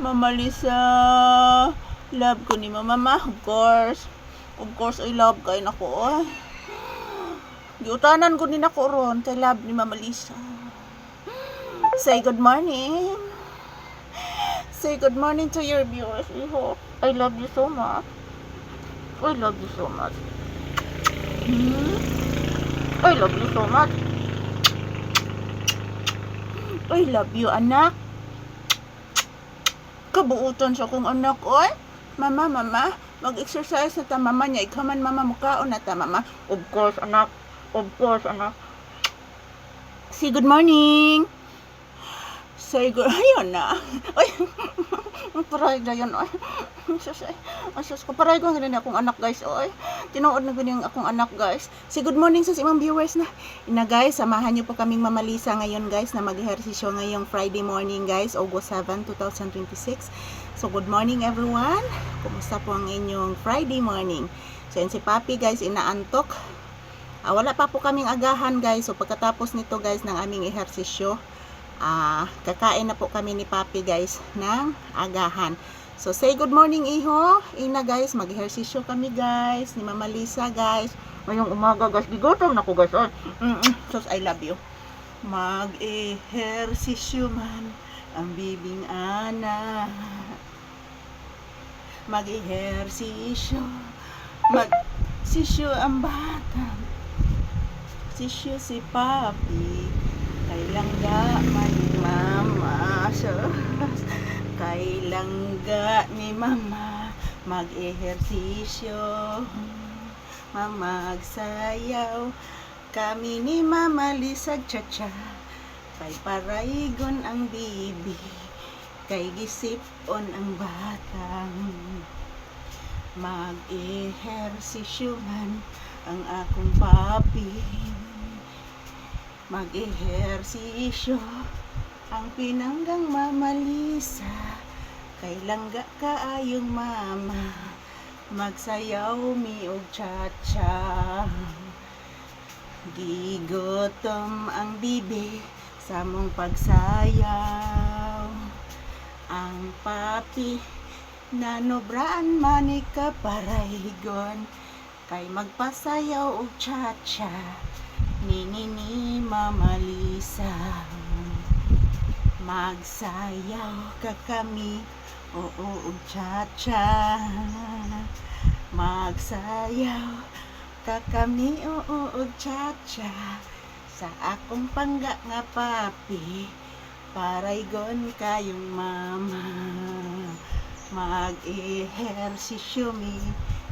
Mama Lisa, love ko ni mama, of course I love kay nako. Giutanan ko ni nako ron kay love ni Mama Lisa. Say good morning. Say good morning to your viewers. I love you so much. I love you so much. I love you so much. I love you, anak. Kabuutan sa kong anak, oy. Mama, mag-exercise na ta, mama niya. Ikaw man, mama, mukhaon na ta, mama. Of course, anak. Say good morning. Say good, ayun na. Ay, paray na yun, oy. Asus ko, paray ko nga akong anak, guys, oy. Tinuod na ganyan akong anak, guys. Say good morning sa imong viewers na. Guys, samahan niyo po kaming Mama Lisa ngayon, guys, na mag-ehersisyo ngayong Friday morning, guys, August 7, 2026. So, good morning, everyone. Kumusta po ang inyong Friday morning? So, yun si Papi, guys, inaantok. Wala pa po kaming agahan, guys. So, pagkatapos nito, guys, ng aming ehersisyo, kakain na po kami ni Papi, guys, ng agahan. So, say good morning, iho. Ina, guys, mag-ehersisyo kami, guys, ni Mama Lisa, guys. Ngayong umaga, guys, gigotom na ko, guys. So, I love you. Mag-ehersisyo man ang bibing ana. Mag-ehersisyo. Mag-sisyo ang bata. Sisyo si Papi. Kailangga man ni mama. Kailangga ni mama. Mag-ehersisyo. Magsayaw. Kami ni Mama Lisa cha-cha. Kay paraygon ang bibi. Kay gisipon ang batang. Mag-ehersisyo man ang akong papi. Mag-ehersisyo ang pinanggang Mama Lisa. Kay langga kaayong mama. Magsayaw mi og cha-cha. Gigotom ang bibi sa mong pagsayaw. Ang papi nanobraan mani ka paraygon. Kay magpasayaw og cha-cha. Ni Mama Lisa. Magsayaw ka kami. Oo og cha-cha. Magsayaw ka kami. Oo og cha-cha. Sa akong pangga nga papi. Paraygon kayong mama. Mag-ehersisyo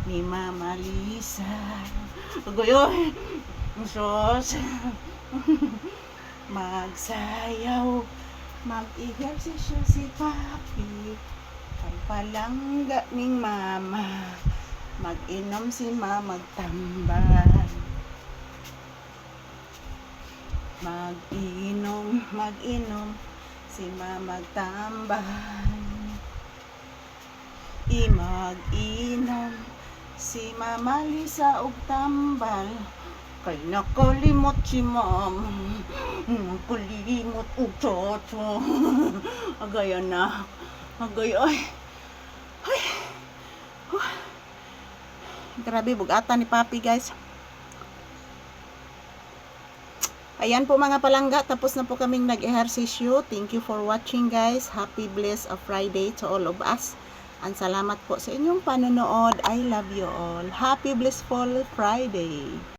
ni Mama Lisa. Ugoy, sos. Magsayaw. Mag-ehersisyo si papi. Kay palangga ning mama. Mag-inom si mama magtambal. Mag-inom si mama magtambal. Mag-inom si Mama Lisa og tambal. Kay nakalimot si mama. Nakalimot og chocho. Agay na. Agay ay. Grabe bugatan ni Papi, guys. Ayan po mga palangga, tapos na po kaming nag-ehersisyo. Thank you for watching, guys. Happy blessed of Friday to all of us. And salamat po sa inyong panonood. I love you all. Happy blissful Friday.